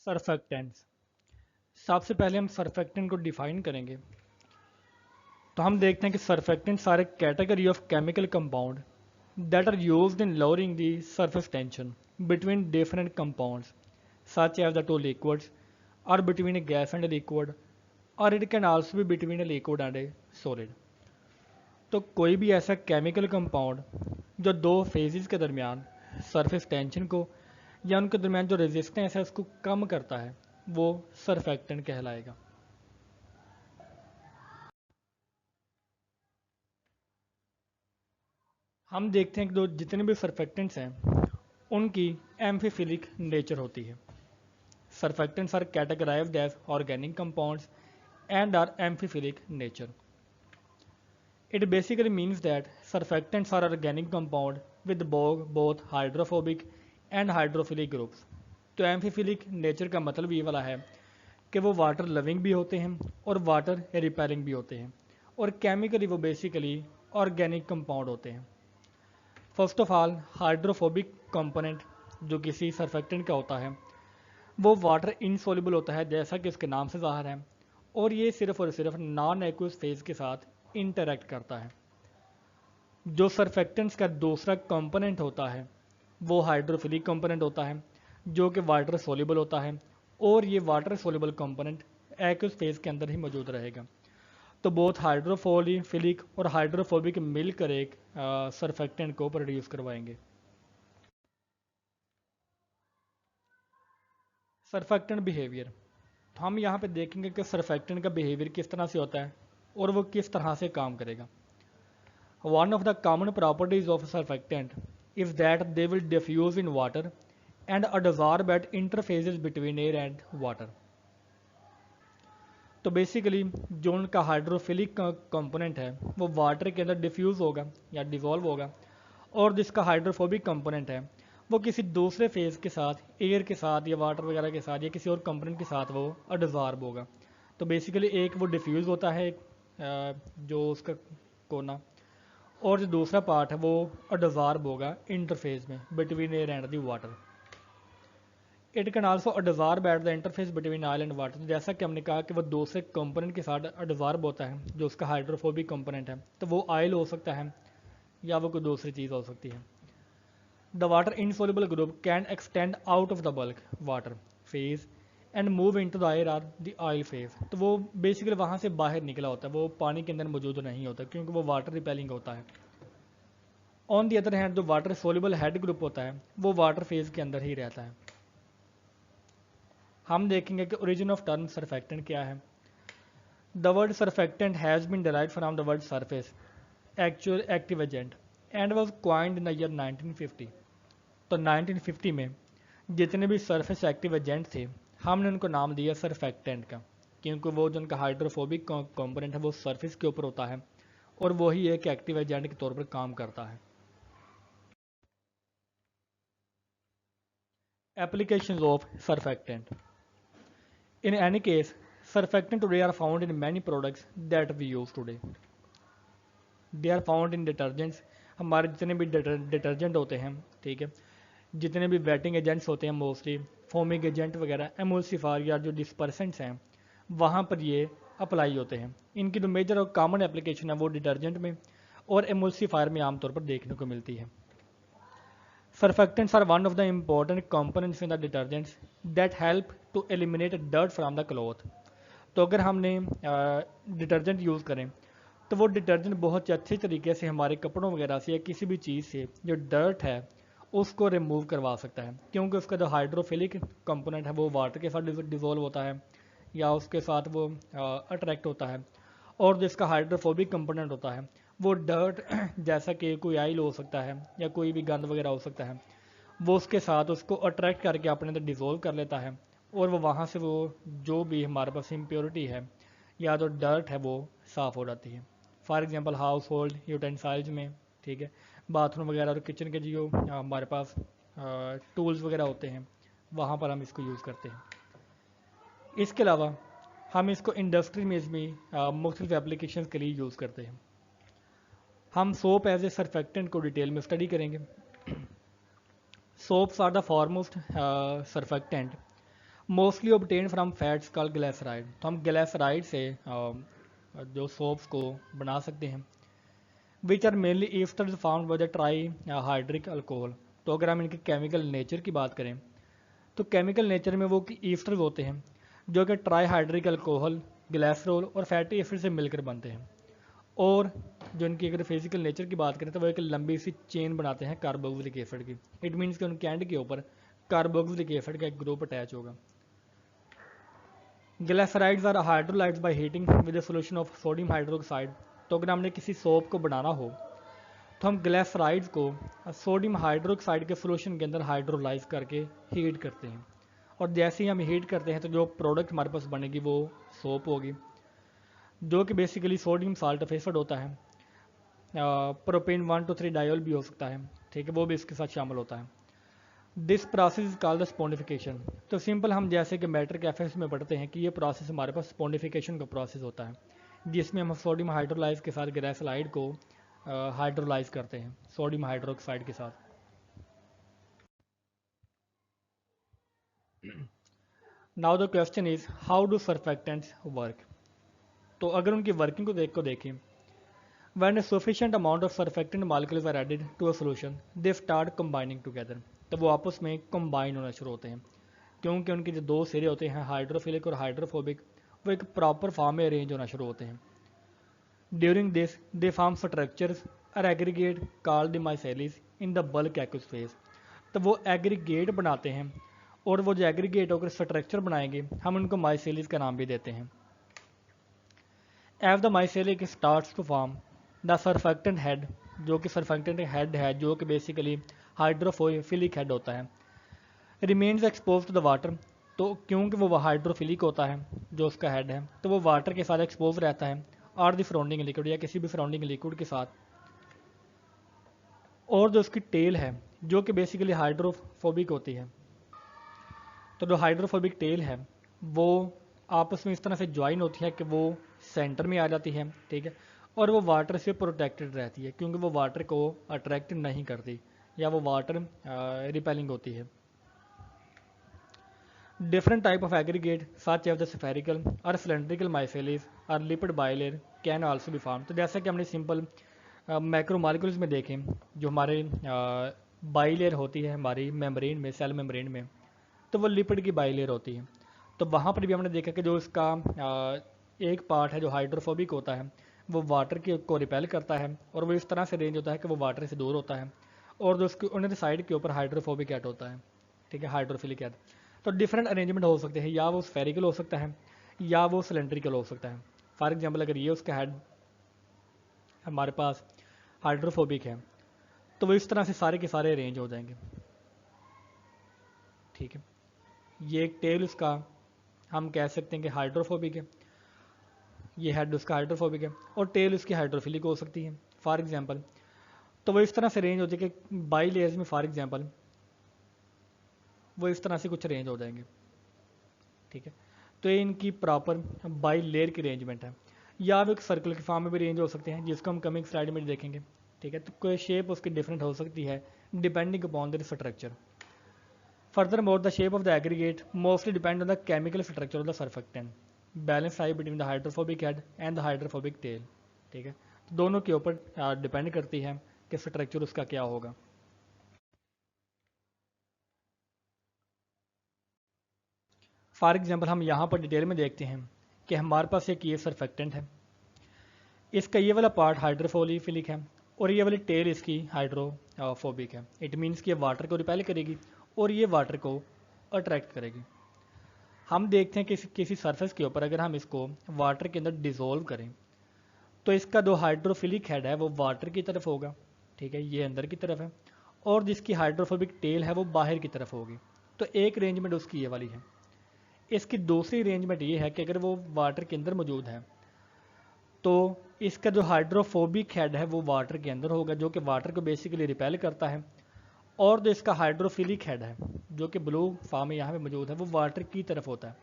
Surfactants. सबसे पहले हम सर्फेक्टेंट को डिफाइन करेंगे। तो हम देखते हैं कि surfactants are a category of chemical compound that are used in lowering the surface tension between different compounds such as the two liquids or between a gas and a liquid, or it can also be between a liquid and a solid। तो कोई भी ऐसा chemical compound जो दो phases के दरमियान surface tension को या उनके दरमियान जो रेजिस्टेंस है उसको कम करता है वो सर्फेक्टेंट कहलाएगा। हम देखते हैं कि जो जितने भी सर्फेक्टेंट्स हैं उनकी एम्फीफिलिक नेचर होती है। Surfactants are categorised as organic compounds and are amphiphilic nature. It basically means that surfactants are organic compound with both hydrophobic and hydrophilic groups। तो एम्फीफिलिक नेचर का मतलब ये वाला है कि वो वाटर लविंग भी होते हैं और वाटर रिपेलिंग भी होते हैं, और केमिकली वो बेसिकली ऑर्गेनिक कंपाउंड होते हैं। First of all, hydrophobic component जो किसी सर्फेक्टेंट का होता है वो वाटर इनसॉल्युबल होता है, जैसा कि उसके नाम से ज़ाहिर है, और ये सिर्फ और सिर्फ नॉन एक्वस फेज के साथ इंटरैक्ट करता है। जो सर्फेक्टेंट्स का दूसरा कंपोनेंट होता है वो हाइड्रोफिलिक कंपोनेंट होता है जो कि वाटर सोल्यूबल होता है, और ये water soluble component aqueous phase के अंदर ही मौजूद रहेगा। तो बोथ हाइड्रोफिलिक और हाइड्रोफोबिक मिलकर एक सर्फेक्टेंट को प्रोड्यूस करवाएंगे। Surfactant behaviour. तो हम यहाँ पे देखेंगे कि सर्फेक्टेंट का बिहेवियर किस तरह से होता है और वो किस तरह से काम करेगा। One of the common properties of a surfactant is that they will diffuse in water and adsorb at interfaces between air and water। तो बेसिकली जो उनका हाइड्रोफिलिक कंपोनेंट है वो वाटर के अंदर डिफ्यूज़ होगा या डिज़ोल्व होगा, और जिसका हाइड्रोफोबिक कंपोनेंट है वो किसी दूसरे फेज़ के साथ, एयर के साथ या वाटर वगैरह के साथ या किसी और कंपोनेंट के साथ वो अडजॉर्ब होगा। तो बेसिकली एक वो डिफ्यूज़ होता है जो उसका कोना, और जो दूसरा पार्ट है वो अडजॉर्ब होगा इंटरफेस में between air and the water. It can also adsorb at the interface between oil and water. जैसा कि हमने कहा कि वो दूसरे कंपोनेंट के साथ अडजॉर्ब होता है जो उसका हाइड्रोफोबिक कंपोनेंट है, तो वो ऑयल हो सकता है या वो कोई दूसरी चीज़ हो सकती है। The water insoluble group can extend out of the bulk water phase and move into the air or the oil phase. तो वो बेसिकली वहाँ से बाहर निकला होता है, वो पानी के अंदर मौजूद नहीं होता क्योंकि वो वाटर रिपेलिंग होता है। ऑन दी अदर हैंड जो वाटर सोल्यूबल हेड ग्रुप होता है वो वाटर फेज के अंदर ही रहता है। हम देखेंगे कि ओरिजिन ऑफ टर्म सर्फेक्टेंट क्या है। The word surfactant has been derived from the word surface actual active agent and was coined in the year 1950। तो 1950 में जितने भी सरफेस एक्टिव एजेंट थे हमने उनको नाम दिया सर्फेक्टेंट का, क्योंकि वो जो उनका हाइड्रोफोबिक कंपोनेंट है वो सरफेस के ऊपर होता है और वही एक एक्टिव एजेंट के तौर पर काम करता है। Applications of surfactant. In any case, surfactant today are found in many products that we use today। They are found in detergents। हमारे जितने भी डिटर्जेंट होते हैं, ठीक है, जितने भी वेटिंग एजेंट्स होते हैं, मोस्टली फोमिंग एजेंट वगैरह, एमोल्सिफायर या जो डिस्पर्सेंट्स हैं वहाँ पर ये अप्लाई होते हैं। इनकी जो मेजर और कॉमन एप्लीकेशन है वो डिटर्जेंट में और एमोल्सिफायर में आमतौर पर देखने को मिलती है। Surfactants are one of the important components in the detergents that help to eliminate dirt from the cloth। तो अगर हमने डिटर्जेंट यूज़ करें तो वो डिटर्जेंट बहुत ही अच्छे तरीके से हमारे कपड़ों वगैरह से या किसी भी चीज़ से जो डर्ट है उसको रिमूव करवा सकता है, क्योंकि उसका जो हाइड्रोफिलिक कंपोनेंट है वो वाटर के साथ डिज़ोल्व होता है या उसके साथ वो अट्रैक्ट होता है, और जो इसका हाइड्रोफोबिक कंपोनेंट होता है वो डर्ट जैसा कि कोई आइल हो सकता है या कोई भी गंद वगैरह हो सकता है, वो उसके साथ उसको अट्रैक्ट करके अपने अंदर डिज़ोल्व कर लेता है, और वो वहाँ से वो जो भी हमारे पास इम्प्योरिटी है या जो डर्ट है वो साफ़ हो जाती है। फॉर एग्जांपल हाउस होल्ड यूटेंसाइल्स में, ठीक है, बाथरूम वगैरह और किचन के जो हमारे पास टूल्स वगैरह होते हैं वहाँ पर हम इसको यूज़ करते हैं। इसके अलावा हम इसको इंडस्ट्री में भी मुख्तलिफ एप्लीकेशन के लिए यूज़ करते हैं। हम सोप एज ए सर्फेक्टेंट को डिटेल में स्टडी करेंगे। Soaps are the foremost surfactant mostly obtain from fats called glyceride. तो हम ग्लिसराइड से जो सोप्स को बना सकते हैं। Which are mainly esters found by the trihydric alcohol. तो अगर हम इनके केमिकल नेचर की बात करें तो केमिकल नेचर में वो ईस्टर्स होते हैं जो कि ट्राई हाइड्रिक अल्कोहल, ग्लिसरॉल और फैटी एसिड से मिलकर बनते हैं। और जो इनकी अगर फिजिकल नेचर की बात करें तो वो एक लंबी सी चेन बनाते हैं कार्बोक्सिलिक एसिड की। इट मीन्स कि उनके एंड के ऊपर कार्बोक्सिलिक एसिड का एक ग्रुप अटैच होगा। Glycerides are hydrolysed by heating with a solution of sodium hydroxide. तो अगर हमने किसी सोप को बनाना हो तो हम ग्लिसराइड्स को सोडियम हाइड्रोक्साइड के सोल्यूशन के अंदर हाइड्रोलाइज करके हीट करते हैं। और जैसे ही हम हीट करते हैं तो जो प्रोडक्ट हमारे पास बनेगी वो सोप होगी, जो कि basically sodium salt of acid होता है। प्रोपेन 1,2,3 डायोल भी हो सकता है, ठीक है, वो भी इसके साथ शामिल होता है। This process is called the saponification. तो सिंपल हम जैसे कि मैट्रिक एफएस में पढ़ते हैं कि ये प्रोसेस हमारे पास स्पॉन्डिफिकेशन का प्रोसेस होता है, जिसमें हम सोडियम हाइड्रोलाइज के साथ ग्लिसराइड को हाइड्रोलाइज करते हैं सोडियम हाइड्रोक्साइड के साथ। Now the question is how do surfactants work. तो अगर उनकी वर्किंग को देखें, when a sufficient amount of surfactant molecules are added to a solution they start combining together। तो वो आपस में कंबाइन होना शुरू होते हैं, क्योंकि उनके जो दो सिरे होते हैं हाइड्रोफिलिक और हाइड्रोफोबिक, वो एक प्रॉपर फॉर्म में अरेंज होना शुरू होते हैं। During this they form structures और aggregate called the micelles in the bulk aqueous phase. तो वो एग्रीगेट बनाते हैं, और वो जो एग्रीगेट होकर स्ट्रक्चर बनाएंगे हम उनको माइसेलिस का नाम भी देते हैं। As the micelle starts to form the surfactant head, जो कि सर्फेक्टेंट हेड है जो कि बेसिकली हाइड्रोफिलिक हेड होता है, remains expose to the water. तो क्योंकि वो हाइड्रोफिलिक होता है जो उसका हेड है, तो वो वाटर के साथ एक्सपोज रहता है और द सराउंडिंग लिक्विड या किसी भी सराउंडिंग लिक्विड के साथ। और जो उसकी टेल है जो कि बेसिकली हाइड्रोफोबिक होती है, तो जो हाइड्रोफोबिक टेल है वो आपस में इस तरह से ज्वाइन होती है कि वो सेंटर में आ जाती है, ठीक है, और वो वाटर से प्रोटेक्टेड रहती है क्योंकि वो वाटर को अट्रैक्ट नहीं करती या वो वाटर रिपेलिंग होती है। Different type of aggregate such as the spherical और सिलेंड्रिकल माइसेलिस और lipid bilayer can also be form. तो जैसा कि हमने सिंपल मैक्रोमोलिक्यूल्स में देखें, जो हमारे बाइलेयर होती है हमारी मेम्ब्रेन में, सेल मेम्ब्रेन में, तो वो लिपिड की बाइलेयर होती है। तो वहाँ पर भी हमने देखा कि जो इसका एक पार्ट है जो हाइड्रोफोबिक होता है वो वाटर के को रिपेल करता है, और वो इस तरह से रेंज होता है कि वो वाटर से दूर होता है, और जो उसके उन्हें साइड के ऊपर हाइड्रोफोबिक एट होता है, ठीक है, हाइड्रोफिलिक एट। तो डिफरेंट अरेंजमेंट हो सकते हैं, या वो स्फेरिकल हो सकता है या वो सिलेंड्रिकल हो सकता है। फॉर एग्जाम्पल अगर ये उसका हेड हमारे पास हाइड्रोफोबिक है तो वो इस तरह से सारे के सारे अरेंज हो जाएंगे, ठीक है। ये एक टेल उसका हम कह सकते हैं कि हाइड्रोफोबिक है, ये हेड उसका हाइड्रोफोबिक है, और टेल उसकी हाइड्रोफिलिक हो सकती है फॉर एग्जांपल। तो वो इस तरह से रेंज होती है कि बाई लेयर्स में फॉर एग्जांपल वो इस तरह से कुछ रेंज हो जाएंगे, ठीक है। तो ये इनकी प्रॉपर बाई लेयर की अरेंजमेंट है, या वो एक सर्कल के फॉर्म में भी रेंज हो सकते हैं जिसको हम कमिंग स्लाइड में देखेंगे, ठीक है। तो कोई शेप उसकी डिफरेंट हो सकती है depending upon the structure. Furthermore, the shape of the aggregate mostly depend on the chemical structure of the surfactant. Balance है between the hydrophobic head and the hydrophobic tail, ठीक है। तो दोनों के ऊपर डिपेंड करती है कि स्ट्रक्चर उसका क्या होगा। फॉर एग्जांपल हम यहाँ पर डिटेल में देखते हैं कि हमारे पास एक ये सर्फेक्टेंट है, इसका ये वाला पार्ट हाइड्रोफिलिक है और ये वाली टेल इसकी हाइड्रोफोबिक है। इट मीन्स कि ये वाटर को रिपेल करेगी और ये वाटर को अट्रैक्ट करेगी। हम देखते हैं कि किसी सरफेस के ऊपर अगर हम इसको वाटर के अंदर डिसोल्व करें तो इसका जो हाइड्रोफिलिक हेड है वो वाटर की तरफ होगा, ठीक है, ये अंदर की तरफ है, और जिसकी हाइड्रोफोबिक टेल है वो बाहर की तरफ होगी। तो एक अरेंजमेंट उसकी ये वाली है। इसकी दूसरी अरेंजमेंट ये है कि अगर वो वाटर के अंदर मौजूद है तो इसका जो हाइड्रोफोबिक हेड है वो वाटर के अंदर होगा, जो कि वाटर को बेसिकली रिपेल करता है, और जो इसका हाइड्रोफिलिक हेड है जो कि ब्लू फॉर्म में यहाँ पे मौजूद है वो वाटर की तरफ होता है।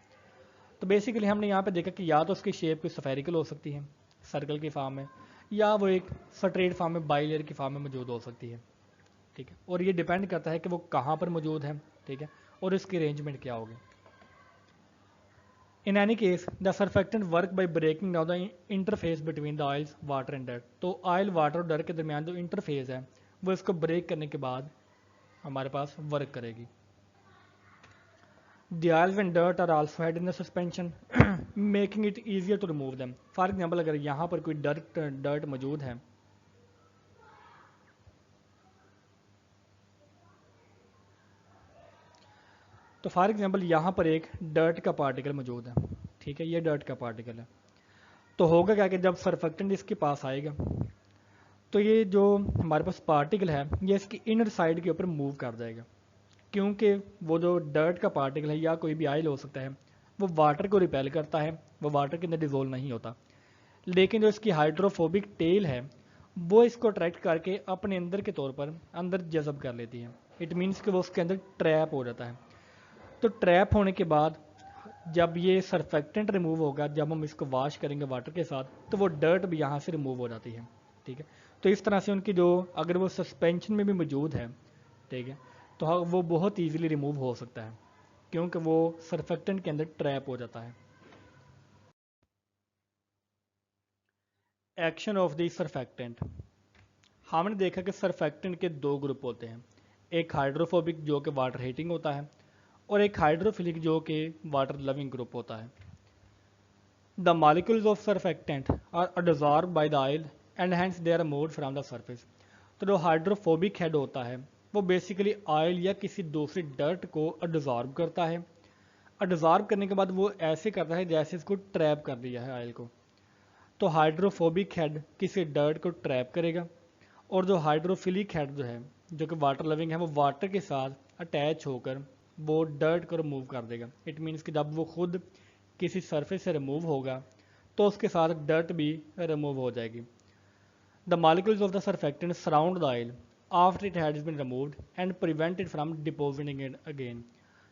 तो बेसिकली हमने यहाँ पे देखा कि या तो उसकी शेप कोई स्फेरिकल हो सकती है सर्कल की फॉर्म में, या वो एक स्ट्रेट फॉर्म में बाइलेयर की फॉर्म में मौजूद हो सकती है, ठीक है। और ये डिपेंड करता है कि वो कहाँ पर मौजूद है, ठीक है, और इसकी अरेंजमेंट क्या होगी। In any case the surfactant work by breaking down the interface between the oils water and dirt. तो ऑयल वाटर और डर्ट के दरमियान जो इंटरफेस है वो इसको ब्रेक करने के बाद हमारे पास वर्क करेगी। The oils and dirt are also had in the suspension, making it easier to remove them. For example अगर यहाँ पर कोई डर्ट मौजूद है तो फॉर एग्जाम्पल यहाँ पर एक डर्ट का पार्टिकल मौजूद है, ठीक है, ये डर्ट का पार्टिकल है। तो होगा क्या कि जब सर्फेक्टेंट इसके पास आएगा तो ये जो हमारे पास पार्टिकल है ये इसकी इनर साइड के ऊपर मूव कर जाएगा, क्योंकि वो जो डर्ट का पार्टिकल है या कोई भी आयल हो सकता है वो वाटर को रिपेल करता है, वो वाटर के अंदर डिजोल्व नहीं होता। लेकिन जो इसकी हाइड्रोफोबिक टेल है वो इसको अट्रैक्ट करके अपने अंदर के तौर पर अंदर जज़ब कर लेती है। इट मीन्स कि वो उसके अंदर ट्रैप हो जाता है। तो ट्रैप होने के बाद जब ये सर्फेक्टेंट रिमूव होगा, जब हम इसको वॉश करेंगे वाटर के साथ, तो वो डर्ट भी यहाँ से रिमूव हो जाती है, ठीक है। तो इस तरह से उनकी जो अगर वो सस्पेंशन में भी मौजूद है, ठीक है, तो हाँ वो बहुत ईजिली रिमूव हो सकता है क्योंकि वो सर्फेक्टेंट के अंदर ट्रैप हो जाता है। Action of the surfactant. हमने देखा कि सर्फेक्टेंट के दो ग्रुप होते हैं, एक हाइड्रोफोबिक जो कि वाटर हीटिंग होता है और एक हाइड्रोफिलिक जो कि वाटर लविंग ग्रुप होता है। The molecules of surfactant are dissolved by the oil and hence they are removed from the surface. तो जो हाइड्रोफोबिक हेड होता है वो बेसिकली ऑयल या किसी दूसरी डर्ट को डिसॉल्व करता है। डिसॉल्व करने के बाद वो ऐसे करता है जैसे इसको ट्रैप कर दिया है ऑयल को। तो हाइड्रोफोबिक हेड किसी डर्ट को ट्रैप करेगा और जो हाइड्रोफिलिक हेड जो है जो कि वाटर लविंग है वो वाटर के साथ अटैच होकर वो डर्ट को रिमूव कर देगा। इट मीन्स कि जब वो खुद किसी सरफेस से रिमूव होगा तो उसके साथ डर्ट भी रिमूव हो जाएगी। The molecules of the surfactant surround the oil after it has been removed and prevent it from depositing it again.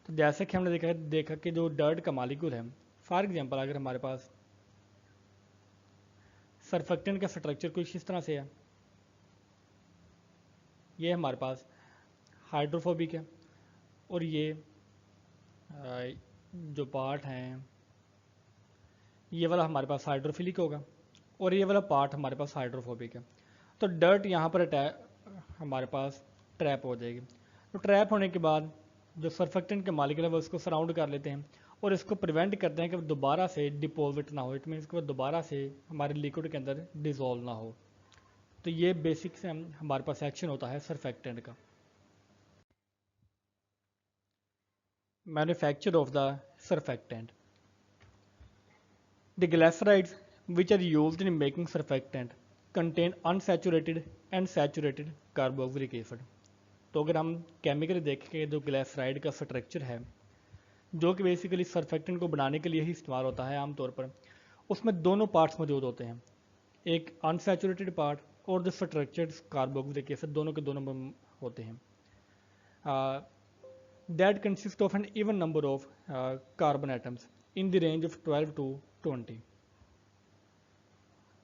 तो जैसे कि हमने देखा कि जो डर्ट का मॉलिक्यूल है, फॉर एग्जांपल अगर हमारे पास सर्फेक्टेंट का स्ट्रक्चर कुछ इस तरह से है, ये हमारे पास हाइड्रोफोबिक है और ये जो पार्ट हैं ये वाला हमारे पास हाइड्रोफिलिक होगा और ये वाला पार्ट हमारे पास हाइड्रोफोबिक है। तो डर्ट यहाँ पर हमारे पास ट्रैप हो जाएगी। तो ट्रैप होने के बाद जो सर्फेक्टेंट के मॉलिक्यूल है वो इसको सराउंड कर लेते हैं और इसको प्रिवेंट करते हैं कि वो दोबारा से डिपोजिट ना हो। इट मीन्स कि वो दोबारा से हमारे लिक्विड के अंदर डिजोल्व ना हो। तो ये बेसिक से हमारे पास एक्शन होता है सर्फेक्टेंट का। Manufacture of the surfactant. The glycerides which are used in making surfactant contain unsaturated and saturated carboxylic acid। तो अगर हम केमिकली देखें जो ग्लाइसराइड का स्ट्रक्चर है जो कि बेसिकली सर्फेक्टेंट को बनाने के लिए ही इस्तेमाल होता है आमतौर पर, उसमें दोनों पार्ट्स मौजूद होते हैं, एक अनसैचुरेटेड पार्ट और जो स्ट्रक्चर्ड कार्बोक्सिलिक एसिड, दोनों के दोनों होते हैं। That consist of an even number of carbon atoms in the range of 12 to 20।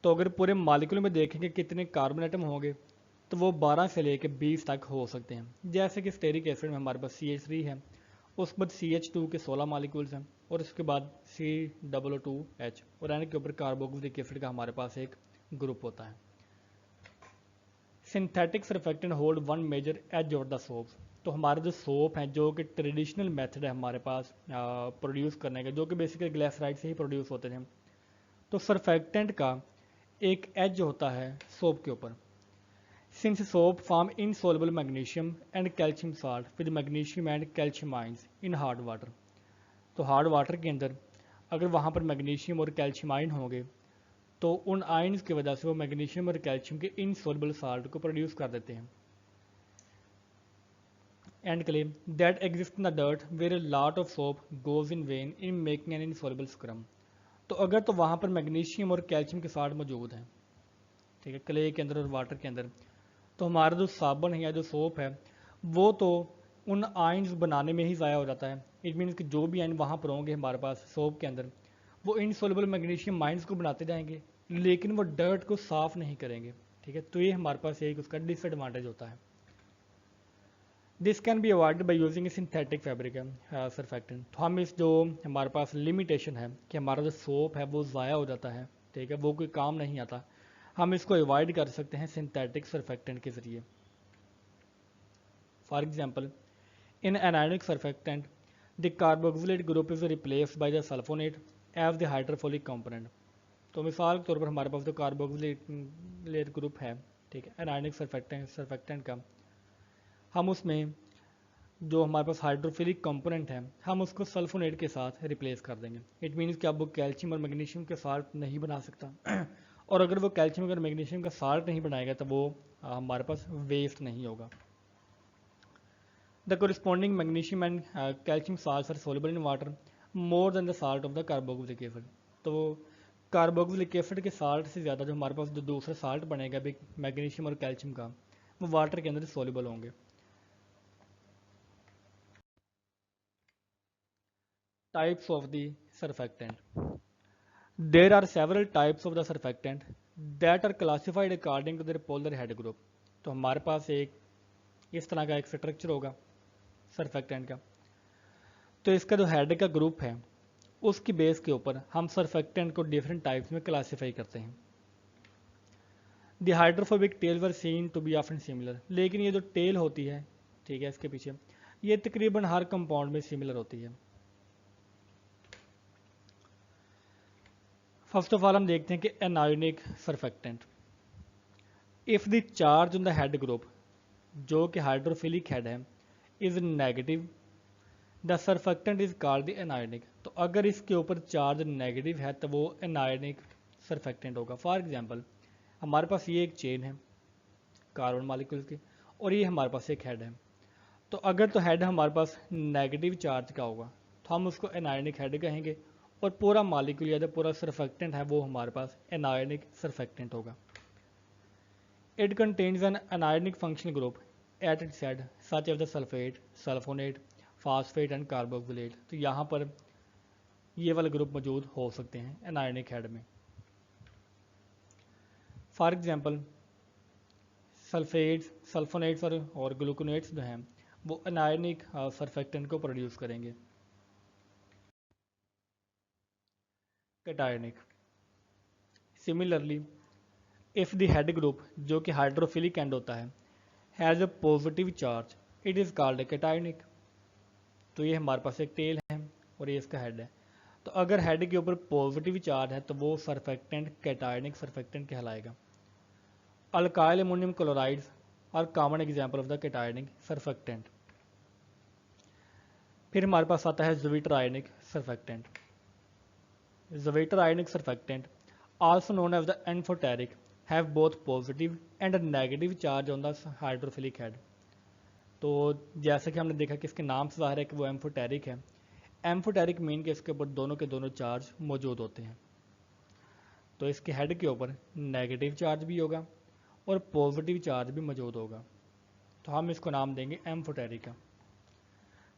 तो अगर पूरे मॉलिक्यूल में देखेंगे कितने कार्बन एटम होंगे तो वो 12 से लेकर 20 तक हो सकते हैं। जैसे कि स्टेरिक एसिड में हमारे पास CH3 है, उसके बाद CH2 के 16 मॉलिक्यूल्स हैं और उसके बाद COO2H और एन के ऊपर कार्बोक्सिलिक एसिड का हमारे पास एक ग्रुप होता है। Synthetic surfactant hold one major edge of the soaps. तो हमारे जो सोप हैं जो कि ट्रेडिशनल मेथड है हमारे पास प्रोड्यूस करने का, जो कि बेसिकली ग्लाइसराइड से ही प्रोड्यूस होते थे, तो सर्फेक्टेंट का एक एज होता है सोप के ऊपर। Since soap form insoluble magnesium and calcium salt with magnesium and calcium ions in hard water. तो हार्ड वाटर के अंदर अगर वहाँ पर मैग्नीशियम और कैल्शियम आयन होंगे तो उन आयन्स की वजह से वो मैग्नीशियम और कैल्शियम के इनसॉल्युबल साल्ट को प्रोड्यूस कर देते हैं। And claim that exist in the dirt where a lot of soap goes in when in making an insoluble scum. तो अगर तो वहाँ पर मैग्नीशियम और कैल्शियम के साल्ट मौजूद हैं, ठीक है, क्ले के अंदर और वाटर के अंदर, तो हमारा जो साबुन है या जो सोप है वो तो उन आयन्स बनाने में ही ज़ाया हो जाता है। इट मीन्स कि जो भी आयन वहाँ पर होंगे हमारे पास सोप के अंदर वो इनसॉल्युबल मैग्नीशियम आयन्स को बनाते जाएंगे लेकिन वो डर्ट को साफ नहीं करेंगे, ठीक है। तो ये हमारे पास एक उसका डिसएडवांटेज होता है। This can be avoided by using A synthetic fabric surfactant. तो हम इस जो हमारे पास लिमिटेशन है कि हमारा जो सोप है वो ज़ाया हो जाता है, ठीक है, वो कोई काम नहीं आता, हम इसको अवॉइड कर सकते हैं सिंथेटिक सरफेक्टेंट के ज़रिए। For example, in anionic surfactant the carboxylate group is replaced by the sulfonate as the hydrophilic component. तो मिसाल के तौर पर हमारे पास जो कार्बोक्सिलेट ग्रुप है, ठीक है, एनायनिक सरफेक्टेंट का, हम उसमें जो हमारे पास हाइड्रोफिलिक कंपोनेंट है हम उसको सल्फोनेट के साथ रिप्लेस कर देंगे। इट मीन्स कि अब वो कैल्शियम और मैग्नीशियम के साल्ट नहीं बना सकता और अगर वो कैल्शियम और मैग्नीशियम का साल्ट नहीं बनाएगा तो वो हमारे पास वेस्ट नहीं होगा। The corresponding magnesium and calcium salts are soluble in water more than the salt of the carboxylic acid. तो कार्बोक्सिलिक एसिड के साल्ट से ज़्यादा जो हमारे पास जो दूसरा साल्ट बनेगा मैग्नीशियम और कैल्शियम का, वो वाटर के अंदर सोल्युबल होंगे। Types of the surfactant. There are several types of the surfactant that are classified according to their polar head group. तो हमारे पास एक इस तरह का एक स्ट्रक्चर होगा सरफेक्टेंट का, तो इसका जो हेड का ग्रुप है उसकी बेस के ऊपर हम सरफेक्टेंट को डिफरेंट टाइप्स में क्लासीफाई करते हैं। The hydrophobic tail were seen to be often similar, लेकिन ये जो टेल होती है, ठीक है, इसके पीछे ये तकरीबन हर कंपाउंड में सिमिलर होती है। फर्स्ट ऑफ ऑल हम देखते हैं कि anionic surfactant, if the charge on the head group जो कि हाइड्रोफिलिक हेड है is negative the surfactant is called the anionic. तो अगर इसके ऊपर चार्ज नेगेटिव है तो वो एनायोनिक सरफेक्टेंट होगा। फॉर एग्जांपल, हमारे पास ये एक चेन है कार्बन मॉलिक्यूल की और ये हमारे पास एक हेड है, तो अगर तो हेड हमारे पास नेगेटिव चार्ज का होगा तो हम उसको एनायोनिक हेड कहेंगे और पूरा मॉलिक्यूल या जो पूरा सरफेक्टेंट है वो हमारे पास एनायोनिक सरफेक्टेंट होगा। It contains an anionic functional group at its head such as the sulphate, sulphonate, phosphate and carboxylate. तो यहाँ पर ये वाले ग्रुप मौजूद हो सकते हैं एनायोनिक हेड में। फॉर एग्जांपल, सल्फेट्स, सल्फोनेट्स और ग्लूकोनेट्स जो हैं वो एनायोनिक सरफेक्टेंट को प्रोड्यूस करेंगे। Cationic, similarly if the head group जो कि हाइड्रोफिलिक एंड होता है has a positive charge it is called cationic. तो ये हमारे पास एक टेल है और ये इसका हेड है, तो अगर हेड के ऊपर पॉजिटिव चार्ज है तो वो सरफेक्टेंट कैटायनिक सरफेक्टेंट कहलाएगा। Alkyl ammonium chlorides are common example of the cationic surfactant. फिर हमारे पास आता है zwitterionic surfactant. Zwitterionic surfactant also known as the amphoteric have both positive and a negative charge on the hydrophilic head। तो जैसे कि हमने देखा कि इसके नाम से जाहिर है कि वो एम्फोटेरिक है। एम्फोटेरिक मीन के इसके ऊपर दोनों के दोनों चार्ज मौजूद होते हैं, तो इसके हेड के ऊपर नेगेटिव चार्ज भी होगा और पॉजिटिव चार्ज भी मौजूद होगा, तो हम इसको नाम देंगे एम्फोटेरिक का।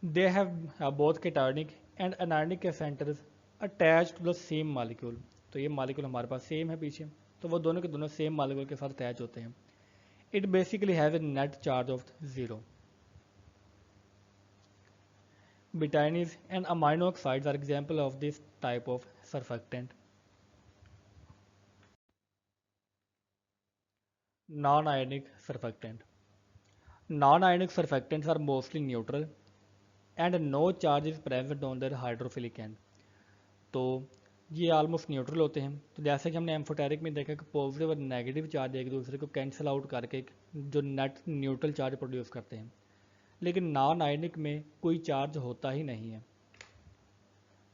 They have both cationic and anionic centres attach to the same molecule. तो ये मॉलिक्यूल हमारे पास सेम है पीछे, तो वो दोनों के दोनों सेम मॉलिक्यूल के साथ अटैच होते हैं। It basically has a net charge of 0। Butadiene and amino oxides are example of this type of surfactant. Non-ionic surfactant. Non-ionic surfactants are mostly neutral and no charge is present on their hydrophilic end. तो ये almost neutral होते हैं। तो जैसे कि हमने amphoteric में देखा कि पॉजिटिव और नेगेटिव चार्ज एक दूसरे को कैंसिल आउट करके एक जो नेट न्यूट्रल चार्ज प्रोड्यूस करते हैं, लेकिन नॉन आयनिक में कोई चार्ज होता ही नहीं है।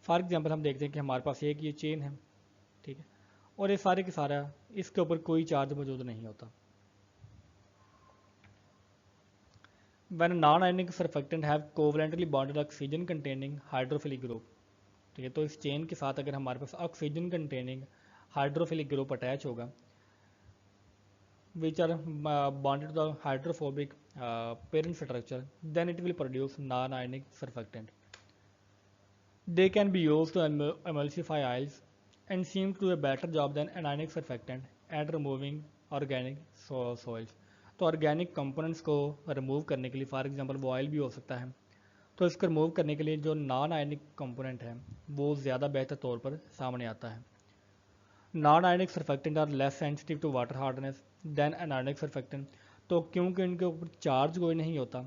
फॉर एग्जांपल, हम देखते हैं कि हमारे पास एक ये चेन है, ठीक है, और ये सारे के सारा इसके ऊपर कोई चार्ज मौजूद नहीं होता। When non-ionic surfactant have covalently bonded oxygen containing hydrophilic group, ठीक है, तो इस चेन के साथ अगर हमारे पास oxygen containing hydrophilic group attach होगा which are bonded to the hydrophobic parent structure, then it will produce non-ionic surfactant. They can be used to emulsify oils and seem to do a better job than anionic surfactant at removing organic soils. तो organic components को remove करने के लिए, for example वो oil भी हो सकता है, तो इसको रिमूव करने के लिए जो नॉन आयनिक कंपोनेंट है वो ज़्यादा बेहतर तौर पर सामने आता है। Non ionic surfactant are less sensitive to water hardness than anionic surfactant. तो क्योंकि इनके ऊपर चार्ज कोई नहीं होता,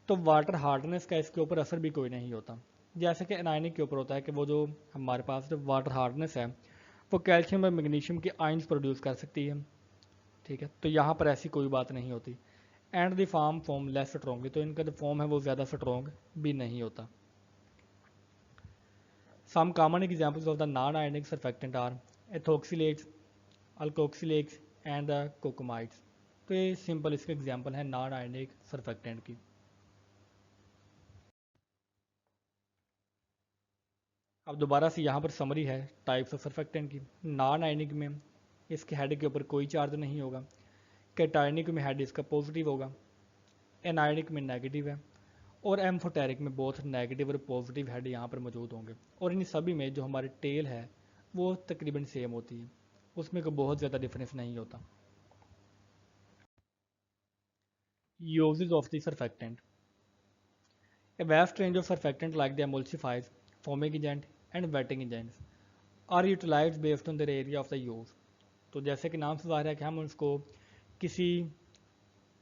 तो वाटर हार्डनेस का इसके ऊपर असर भी कोई नहीं होता। जैसे कि अनायनिक के ऊपर होता है कि वो जो हमारे पास जो वाटर हार्डनेस है वो कैल्शियम और मैग्नीशियम की आयंस प्रोड्यूस कर सकती है। ठीक है, तो यहाँ पर ऐसी कोई बात नहीं होती। And the form less strongly, तो इनका जो फॉर्म है वो ज़्यादा स्ट्रॉन्ग भी नहीं होता। Some common examples of the non ionic surfactant are ethoxylates, alkoxylates and the cocamides. तो ये सिंपल इसके एग्जाम्पल है नॉन आयनिक सर्फेक्टेंट की। अब दोबारा से यहाँ पर समरी है टाइप्स ऑफ सर्फेक्टेंट की। नॉन आयनिक में इसके हेड के ऊपर कोई चार्ज नहीं होगा। कैटायनिक में हेड इसका पॉजिटिव होगा, एनायनिक में नेगेटिव है, और एम्फोटेरिक में बोथ नेगेटिव और पॉजिटिव हेड यहाँ पर मौजूद होंगे। और इन सभी में जो हमारी टेल है वो तकरीबन सेम होती है, उसमें कोई बहुत ज़्यादा डिफरेंस नहीं होता। Uses of the surfactant. A vast range of surfactants like the emulsifiers, foaming agent and wetting agents are utilized based on their area of the use। तो जैसे कि नाम से ज़ाहिर है कि हम उसको किसी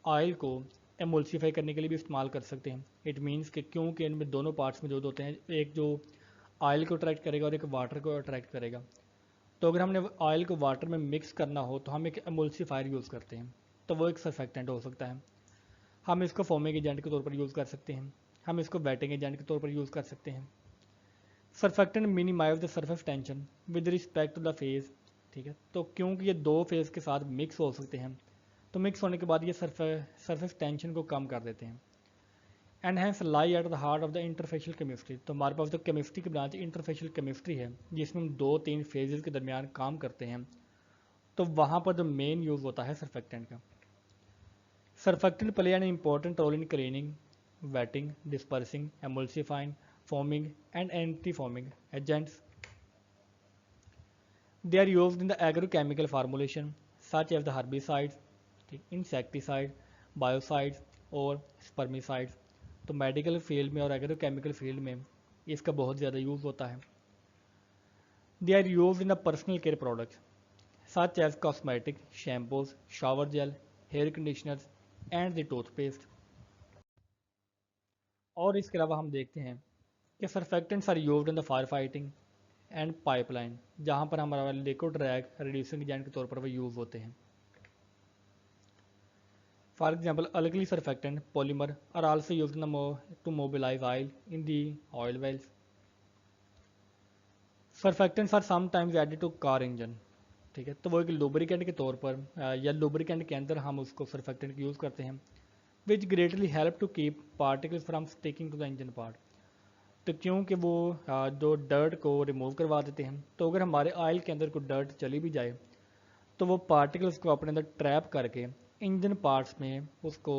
ऑयल को एमल्सीफाई करने के लिए भी इस्तेमाल कर सकते हैं। इट मीन्स कि क्योंकि इनमें दोनों पार्ट्स मौजूद होते हैं, एक जो ऑयल को अट्रैक्ट करेगा और एक वाटर को अट्रैक्ट करेगा। तो अगर हमने ऑयल को वाटर में मिक्स करना हो तो हम एक एमल्सीफायर यूज़ करते हैं, तो वो एक सर्फेक्टेंट हो सकता है। हम इसको फोमिंग एजेंट के तौर पर यूज़ कर सकते हैं, हम इसको वेटिंग एजेंट के तौर पर यूज़ कर सकते हैं। Surfactant minimise the surface tension with respect to the phase. ठीक है, तो क्योंकि ये दो फेज के साथ मिक्स हो सकते हैं, तो मिक्स होने के बाद ये सरफेस टेंशन को कम कर देते हैं। And hence lie at the heart of the interfacial chemistry. तो हमारे पास जो केमिस्ट्री की ब्रांच इंटरफेशियल केमिस्ट्री है, जिसमें हम 2-3 फेजेस के दरमियान काम करते हैं, तो वहाँ पर जो मेन यूज़ होता है सर्फेक्टेंट का। Surfactant play an important role in cleaning, wetting, dispersing, emulsifying, foaming and anti-foaming agents. They are used in the agrochemical formulation such as the herbicides, insecticides, biocides और spermicides। तो medical field में और agrochemical field में इसका बहुत ज़्यादा use होता है। They are used in the personal care products such as cosmetic, shampoos, shower gel, hair conditioners and the toothpaste। और इसके अलावा हम देखते हैं कि surfactants are used in the fire fighting and pipeline, जहाँ पर हमारा लिक्विड रैग रिड्यूसिंग एजेंट के तौर पर वो यूज़ होते हैं। For example alkali surfactant polymer are also used to mobilise oil in the oil wells. Surfactants are sometimes added to car engine. ठीक है, तो वो एक लुब्रिकेंट के तौर पर या लुब्रिकेंट के अंदर हम उसको सर्फेक्टेंट यूज़ करते हैं, which greatly help to keep particles from sticking to the engine part. तो क्योंकि वो जो डर्ट को रिमूव करवा देते हैं, तो अगर हमारे ऑयल के अंदर कोई डर्ट चली भी जाए तो वो पार्टिकल्स को अपने अंदर ट्रैप करके इंजन पार्ट्स में उसको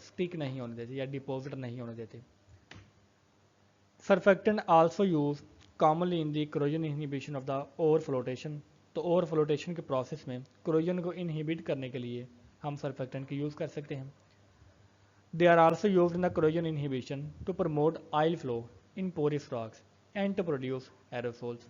स्टिक नहीं होने देते या डिपॉजिट नहीं होने देते। Surfactant also use commonly in the corrosion inhibition of the over flotation. तो ओवर फ्लोटेशन के प्रोसेस में क्रोजन को इनहिबिट करने के लिए हम सर्फेक्टेंट की यूज़ कर सकते हैं। They are also used in the corrosion inhibition to promote oil flow in porous rocks and to produce aerosols।